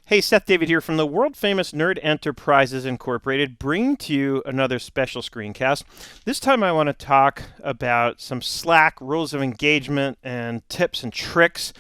Hey, Seth David here from the world-famous Nerd Enterprises Incorporated, bringing to you another special screencast. This time I want to talk about some Slack rules of engagement and tips and tricks.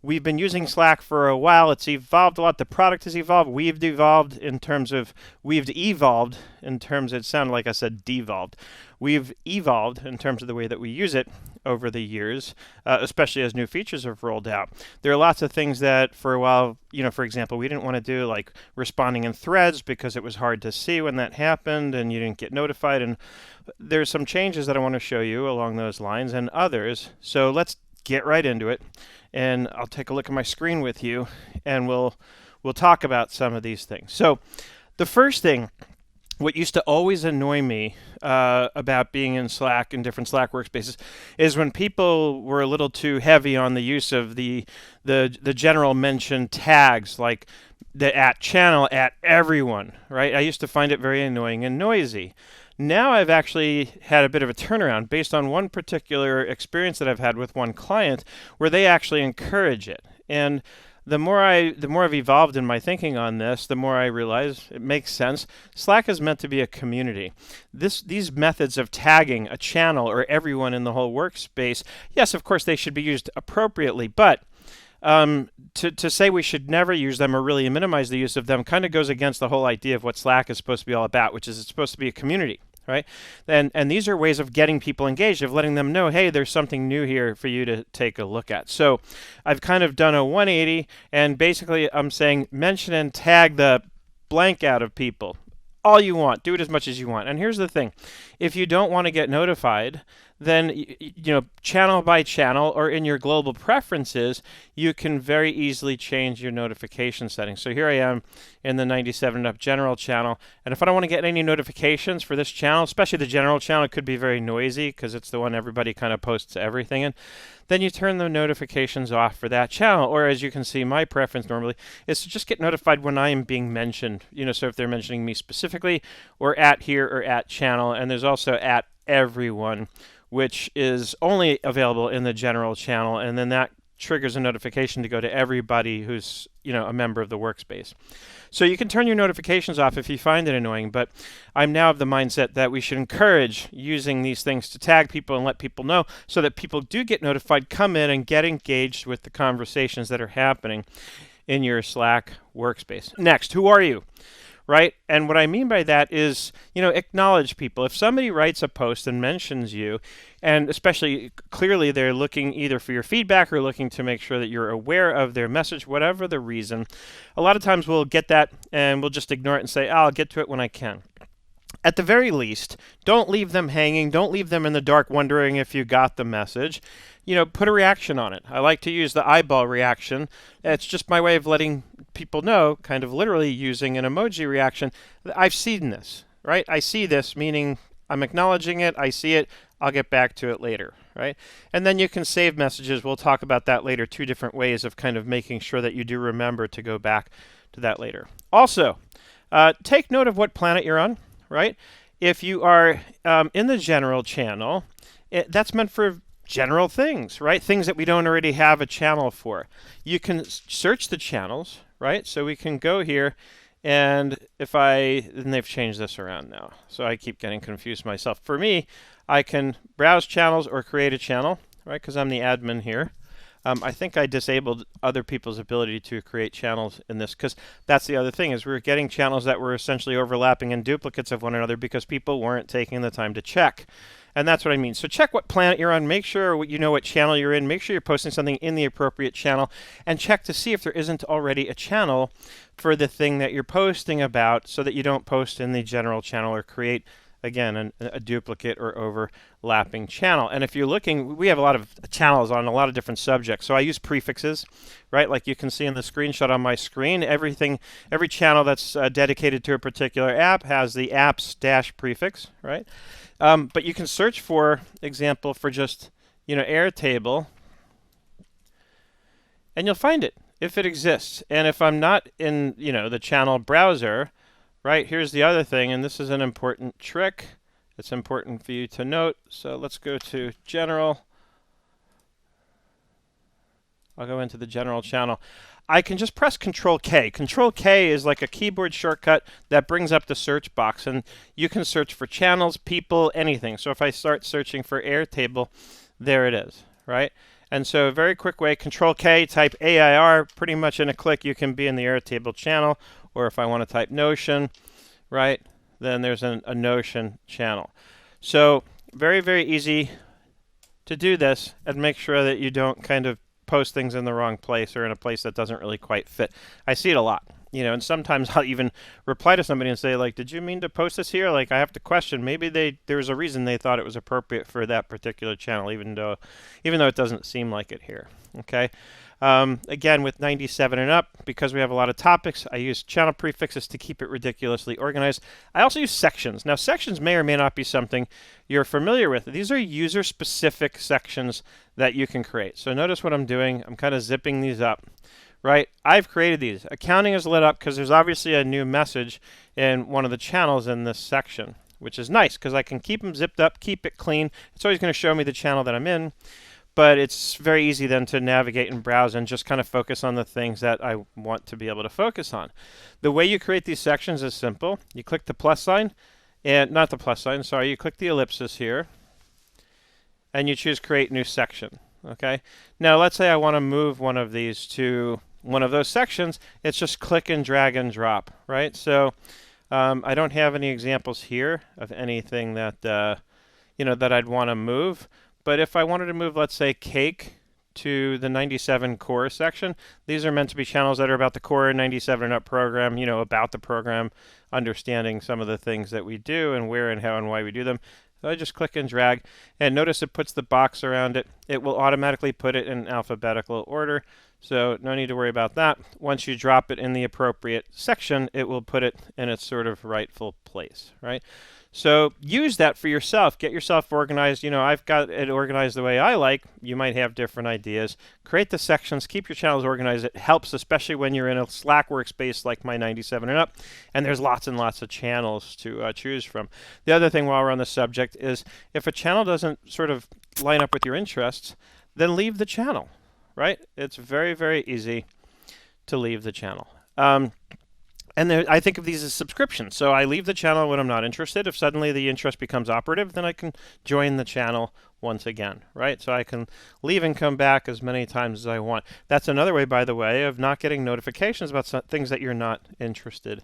We've been using Slack for a while. It's evolved a lot. The product has evolved. We've evolved in terms of, it sounded like I said devolved. We've evolved in terms of the way that we use it over the years, especially as new features have rolled out. There are lots of things that for a while, for example, we didn't want to do, like responding in threads because it was hard to see when that happened and you didn't get notified. And there's some changes that I want to show you along those lines and others. So let's get right into it. And I'll take a look at my screen with you and we'll talk about some of these things. So the first thing, what used to always annoy me about being in Slack and different Slack workspaces is when people were a little too heavy on the use of the general mention tags, like the @channel, @everyone, right? I used to find it very annoying and noisy. Now I've actually had a bit of a turnaround based on one particular experience that I've had with one client where they actually encourage it. And the more I've evolved in my thinking on this, the more I realize it makes sense. Slack is meant to be a community. These methods of tagging a channel or everyone in the whole workspace, yes, of course they should be used appropriately, but to say we should never use them or really minimize the use of them kind of goes against the whole idea of what Slack is supposed to be all about, which is it's supposed to be a community. Right? And these are ways of getting people engaged, of letting them know, hey, there's something new here for you to take a look at. So I've kind of done a 180, and basically I'm saying mention and tag the blank out of people. All you want. Do it as much as you want. And here's the thing. If you don't want to get notified, then channel by channel or in your global preferences, you can very easily change your notification settings. So here I am in the 97 Up General channel, and if I don't want to get any notifications for this channel, especially the general channel, it could be very noisy because it's the one everybody kind of posts everything in, then you turn the notifications off for that channel. Or as you can see, my preference normally is to just get notified when I am being mentioned, so if they're mentioning me specifically, or @here or @channel, and there's also @everyone, which is only available in the general channel, and then that triggers a notification to go to everybody who's a member of the workspace. So you can turn your notifications off if you find it annoying, but I'm now of the mindset that we should encourage using these things to tag people and let people know so that people do get notified, come in and get engaged with the conversations that are happening in your Slack workspace. Next, who are you? Right? And what I mean by that is, acknowledge people. If somebody writes a post and mentions you, and especially clearly they're looking either for your feedback or looking to make sure that you're aware of their message, whatever the reason, a lot of times we'll get that and we'll just ignore it and say, I'll get to it when I can. At the very least, don't leave them hanging. Don't leave them in the dark wondering if you got the message. Put a reaction on it. I like to use the eyeball reaction. It's just my way of letting people know, kind of literally using an emoji reaction, that I've seen this, right? I see this, meaning I'm acknowledging it. I see it. I'll get back to it later, right? And then you can save messages. We'll talk about that later. 2 different ways of kind of making sure that you do remember to go back to that later. Also, take note of what planet you're on. Right? If you are in the general channel, that's meant for general things, right? Things that we don't already have a channel for. You can search the channels, right? So we can go here, and and they've changed this around now, so I keep getting confused myself. For me, I can browse channels or create a channel, right? Because I'm the admin here. I think I disabled other people's ability to create channels in this, because that's the other thing, is we were getting channels that were essentially overlapping and duplicates of one another because people weren't taking the time to check. And that's what I mean. So check what planet you're on, make sure you know what channel you're in, make sure you're posting something in the appropriate channel, and check to see if there isn't already a channel for the thing that you're posting about so that you don't post in the general channel or create, again, a duplicate or overlapping channel. And if you're looking, we have a lot of channels on a lot of different subjects. So I use prefixes, right? Like you can see in the screenshot on my screen, every channel that's dedicated to a particular app has the apps prefix, right? But you can search for example for just, Airtable, and you'll find it if it exists. And if I'm not in, the channel browser, right, here's the other thing, and this is an important trick. It's important for you to note. So let's go to General. I'll go into the General channel. I can just press Ctrl K. Ctrl K is like a keyboard shortcut that brings up the search box, and you can search for channels, people, anything. So if I start searching for Airtable, there it is, right? And so a very quick way, Ctrl K, type AIR, pretty much in a click you can be in the Airtable channel, or if I want to type Notion, right, then there's a Notion channel. So very, very easy to do this and make sure that you don't kind of post things in the wrong place or in a place that doesn't really quite fit. I see it a lot, you know, and sometimes I'll even reply to somebody and say, like, did you mean to post this here? Like, I have to question. Maybe there's a reason they thought it was appropriate for that particular channel, even though it doesn't seem like it here. Okay. Again, with 97 and up, because we have a lot of topics, I use channel prefixes to keep it ridiculously organized. I also use sections. Now, sections may or may not be something you're familiar with. These are user-specific sections that you can create. So notice what I'm doing. I'm kind of zipping these up, right? I've created these. Accounting is lit up because there's obviously a new message in one of the channels in this section, which is nice because I can keep them zipped up, keep it clean. It's always going to show me the channel that I'm in. But it's very easy then to navigate and browse and just kind of focus on the things that I want to be able to focus on. The way you create these sections is simple. You click the plus sign, and not the plus sign, sorry, you click the ellipsis here, and you choose Create New Section. Okay. Now let's say I want to move one of these to one of those sections. It's just click and drag and drop, right? So I don't have any examples here of anything that that I'd want to move. But if I wanted to move, let's say, cake to the 97 core section, these are meant to be channels that are about the core 97 and up program, about the program, understanding some of the things that we do and where and how and why we do them. So I just click and drag, and notice it puts the box around it. It will automatically put it in alphabetical order, so no need to worry about that. Once you drop it in the appropriate section, it will put it in its sort of rightful place, right? So use that for yourself. Get yourself organized. I've got it organized the way I like. You might have different ideas. Create the sections. Keep your channels organized. It helps, especially when you're in a Slack workspace like my 97 and up, and there's lots and lots of channels to choose from. The other thing while we're on the subject is if a channel doesn't sort of line up with your interests, then leave the channel, right? It's very, very easy to leave the channel. And I think of these as subscriptions. So I leave the channel when I'm not interested. If suddenly the interest becomes operative, then I can join the channel once again, right? So I can leave and come back as many times as I want. That's another way, by the way, of not getting notifications about things that you're not interested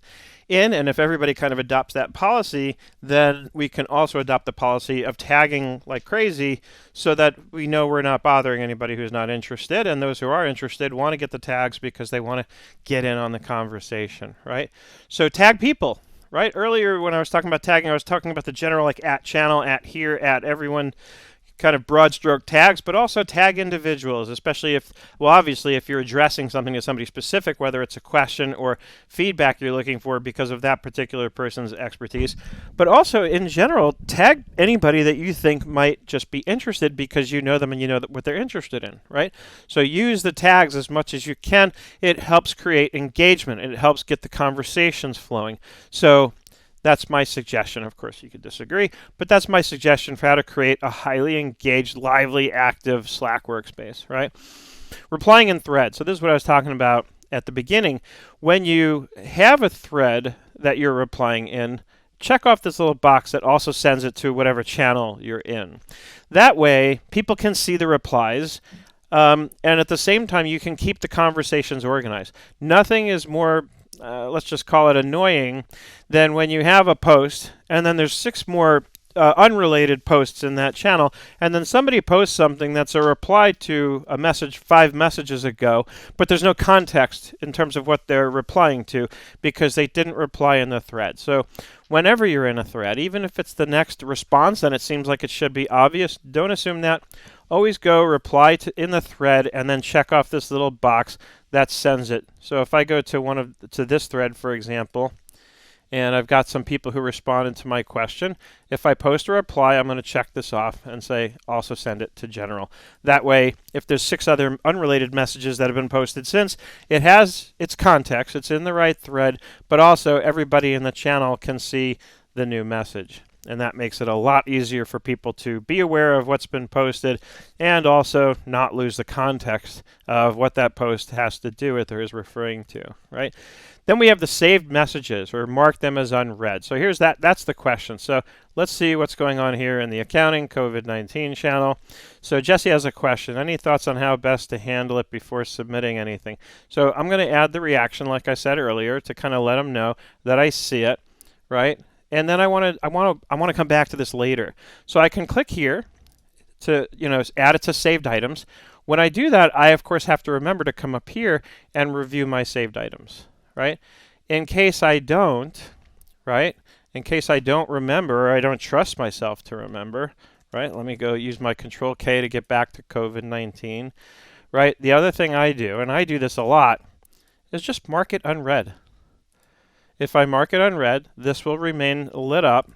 in. And if everybody kind of adopts that policy, then we can also adopt the policy of tagging like crazy so that we know we're not bothering anybody who's not interested. And those who are interested want to get the tags because they want to get in on the conversation, right? So tag people. Right? Earlier when I was talking about tagging, I was talking about the general like at channel, at here, at everyone, kind of broad stroke tags, but also tag individuals, especially obviously if you're addressing something to somebody specific, whether it's a question or feedback you're looking for because of that particular person's expertise. But also in general, tag anybody that you think might just be interested because you know them and you know what they're interested in, right? So use the tags as much as you can. It helps create engagement. It helps get the conversations flowing. So that's my suggestion. Of course, you could disagree, but that's my suggestion for how to create a highly engaged, lively, active Slack workspace, right? Replying in threads. So this is what I was talking about at the beginning. When you have a thread that you're replying in, check off this little box that also sends it to whatever channel you're in. That way, people can see the replies, and at the same time, you can keep the conversations organized. Nothing is more let's just call it annoying, then when you have a post and then there's 6 more unrelated posts in that channel, and then somebody posts something that's a reply to a message 5 messages ago, but there's no context in terms of what they're replying to because they didn't reply in the thread. So whenever you're in a thread, even if it's the next response and it seems like it should be obvious, don't assume that. Always go reply in the thread and then check off this little box that sends it. So if I go to this thread, for example, and I've got some people who responded to my question, if I post a reply, I'm going to check this off and say also send it to general. That way, if there's 6 other unrelated messages that have been posted since, it has its context, it's in the right thread, but also everybody in the channel can see the new message. and that makes it a lot easier for people to be aware of what's been posted and also not lose the context of what that post has to do with or is referring to, right? Then we have the saved messages, or mark them as unread. So here's that's the question. So let's see what's going on here in the accounting COVID-19 channel. So Jesse has a question. Any thoughts on how best to handle it before submitting anything? So I'm going to add the reaction, like I said earlier, to kind of let them know that I see it, right? And then I want to come back to this later. So I can click here to add it to saved items. When I do that, I of course have to remember to come up here and review my saved items, right? In case I don't, right? In case I don't remember, or I don't trust myself to remember, right? Let me go use my Ctrl K to get back to COVID-19, right? The other thing I do, and I do this a lot, is just mark it unread. If I mark it unread, this will remain lit up,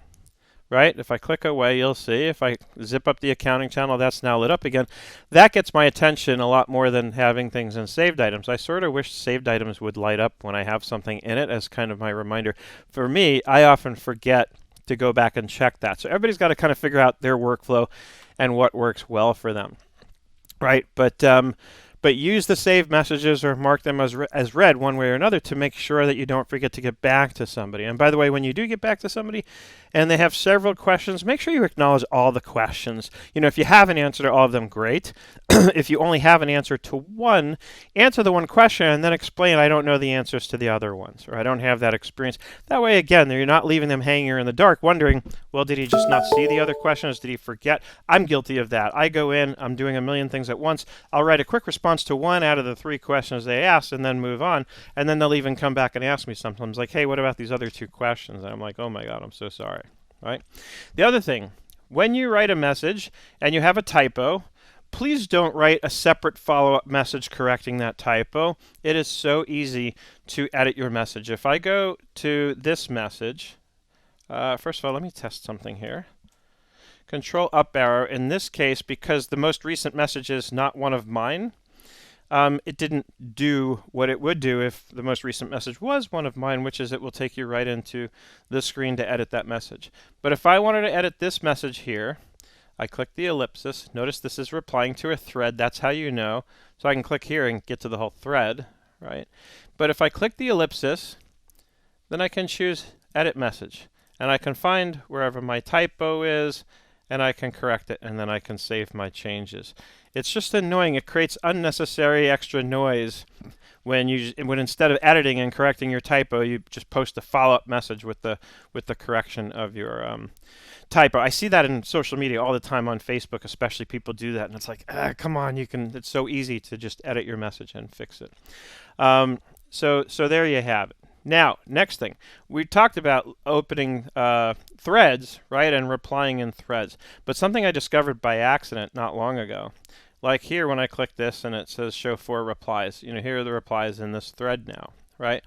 right? If I click away, you'll see. If I zip up the accounting channel, that's now lit up again. That gets my attention a lot more than having things in saved items. I sort of wish saved items would light up when I have something in it as kind of my reminder. For me, I often forget to go back and check that. So everybody's got to kind of figure out their workflow and what works well for them, right? But use the saved messages or mark them as read one way or another to make sure that you don't forget to get back to somebody. And by the way, when you do get back to somebody and they have several questions, make sure you acknowledge all the questions. If you have an answer to all of them, great. If you only have an answer to one, answer the one question and then explain, I don't know the answers to the other ones, or I don't have that experience. That way, again, you're not leaving them hanging in the dark wondering, well, did he just not see the other questions? Did he forget? I'm guilty of that. I go in, I'm doing a million things at once. I'll write a quick response to one out of the 3 questions they asked and then move on. And then they'll even come back and ask me sometimes like, hey, what about these other 2 questions? And I'm like, oh my God, I'm so sorry, right? The other thing, when you write a message and you have a typo, please don't write a separate follow-up message correcting that typo. It is so easy to edit your message. If I go to this message, first of all, let me test something here. Control up arrow. In this case, because the most recent message is not one of mine, it didn't do what it would do if the most recent message was one of mine, which is it will take you right into the screen to edit that message. But if I wanted to edit this message here, I click the ellipsis. Notice this is replying to a thread. That's how you know. So I can click here and get to the whole thread, right? But if I click the ellipsis, then I can choose edit message. And I can find wherever my typo is, and I can correct it, and then I can save my changes. It's just annoying. It creates unnecessary extra noise when instead of editing and correcting your typo, you just post a follow-up message with the correction of your typo. I see that in social media all the time on Facebook, especially. People do that, and it's like, come on, it's so easy to just edit your message and fix it. So there you have it. Now, next thing, we talked about opening threads, right, and replying in threads. But something I discovered by accident not long ago, like here when I click this and it says show 4 replies, here are the replies in this thread now, right?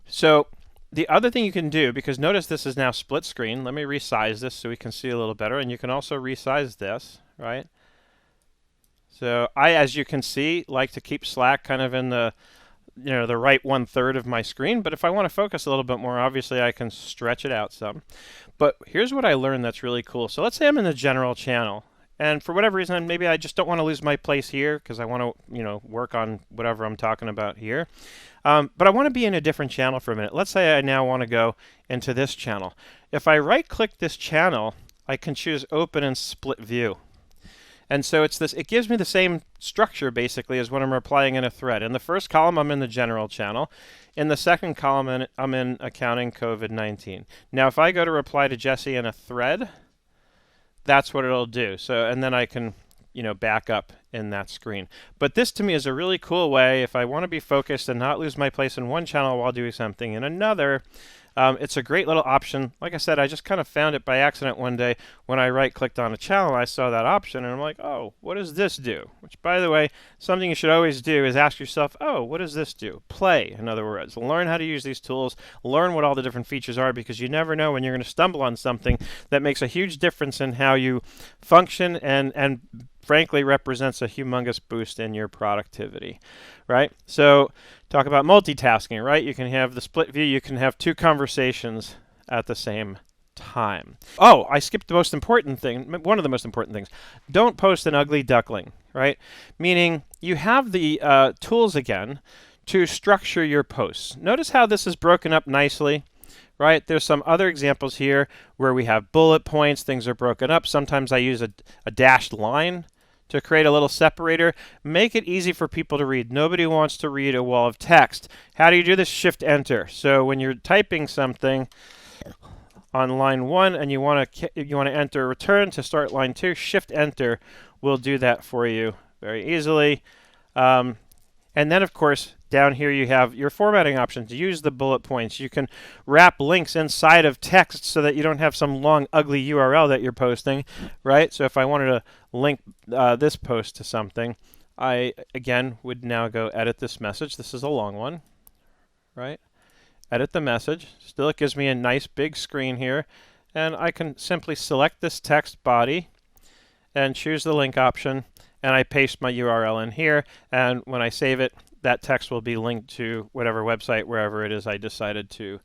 So the other thing you can do, because notice this is now split screen. Let me resize this so we can see a little better, and you can also resize this, right? So I, as you can see, like to keep Slack kind of in the the right 1/3 of my screen, but if I want to focus a little bit more, obviously I can stretch it out some. But here's what I learned that's really cool. So let's say I'm in the general channel, and for whatever reason, maybe I just don't want to lose my place here because I want to, work on whatever I'm talking about here. But I want to be in a different channel for a minute. Let's say I now want to go into this channel. If I right-click this channel, I can choose Open and Split View. And so it gives me the same structure basically as when I'm replying in a thread. In the first column, I'm in the general channel. In the second column, I'm in accounting COVID-19. Now, if I go to reply to Jesse in a thread, that's what it'll do. So, and then I can, back up in that screen. But this to me is a really cool way if I want to be focused and not lose my place in one channel while doing something in another. It's a great little option. Like I said, I just kind of found it by accident one day when I right-clicked on a channel. I saw that option, and I'm like, oh, what does this do? Which, by the way, something you should always do is ask yourself, oh, what does this do? Play, in other words. Learn how to use these tools. Learn what all the different features are, because you never know when you're going to stumble on something that makes a huge difference in how you function and frankly represents a humongous boost in your productivity, right? So talk about multitasking, right? You can have the split view. You can have 2 conversations at the same time. Oh, I skipped the most important thing, one of the most important things. Don't post an ugly duckling, right? Meaning you have the tools again to structure your posts. Notice how this is broken up nicely, right? There's some other examples here where we have bullet points, things are broken up. Sometimes I use a dashed line to create a little separator. Make it easy for people to read. Nobody wants to read a wall of text. How do you do this? Shift-Enter. So when you're typing something on line 1 and you want to enter return to start line 2, Shift-Enter will do that for you very easily. And then, of course, down here you have your formatting options. Use the bullet points. You can wrap links inside of text so that you don't have some long, ugly URL that you're posting, right? So if I wanted to link this post to something, I, again, would now go edit this message. This is a long one, right? Edit the message. Still, it gives me a nice big screen here. And I can simply select this text body and choose the link option. And I paste my URL in here, and when I save it, that text will be linked to whatever website, wherever it is I decided to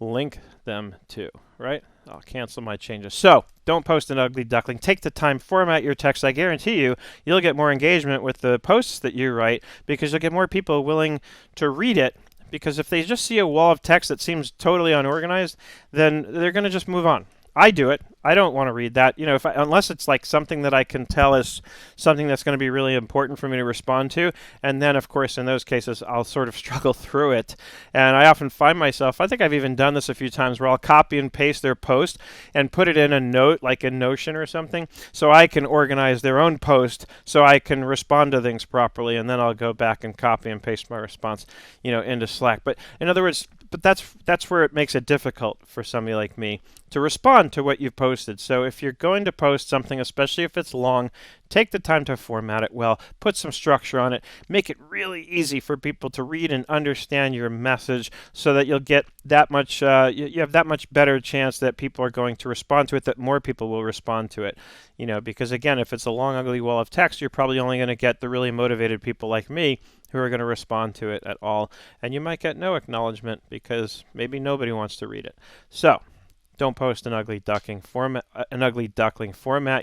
link them to, right? I'll cancel my changes. So, don't post an ugly duckling. Take the time, format your text. I guarantee you'll get more engagement with the posts that you write because you'll get more people willing to read it. Because if they just see a wall of text that seems totally unorganized, then they're going to just move on. I do it. I don't want to read that. You know, unless it's like something that I can tell is something that's going to be really important for me to respond to. And then, of course, in those cases, I'll sort of struggle through it. And I often find myself, I think I've even done this a few times, where I'll copy and paste their post and put it in a note, like in Notion or something, so I can organize their own post so I can respond to things properly. And then I'll go back and copy and paste my response, you know, into Slack. But in other words, that's where it makes it difficult for somebody like me to respond to what you've posted. So if you're going to post something, especially if it's long, take the time to format it well, put some structure on it, make it really easy for people to read and understand your message so that you'll get that much, you have that much better chance that people are going to respond to it, that more people will respond to it. You know, because again, if it's a long, ugly wall of text, you're probably only going to get the really motivated people like me who are going to respond to it at all. And you might get no acknowledgement because maybe nobody wants to read it. So, don't post an ugly duckling. Format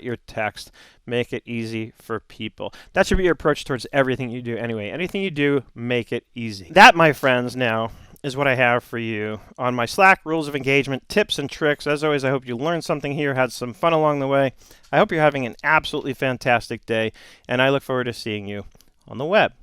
your text. Make it easy for people. That should be your approach towards everything you do anyway. Anything you do, make it easy. That, my friends, now is what I have for you on my Slack rules of engagement, tips and tricks. As always, I hope you learned something here, had some fun along the way. I hope you're having an absolutely fantastic day, and I look forward to seeing you on the web.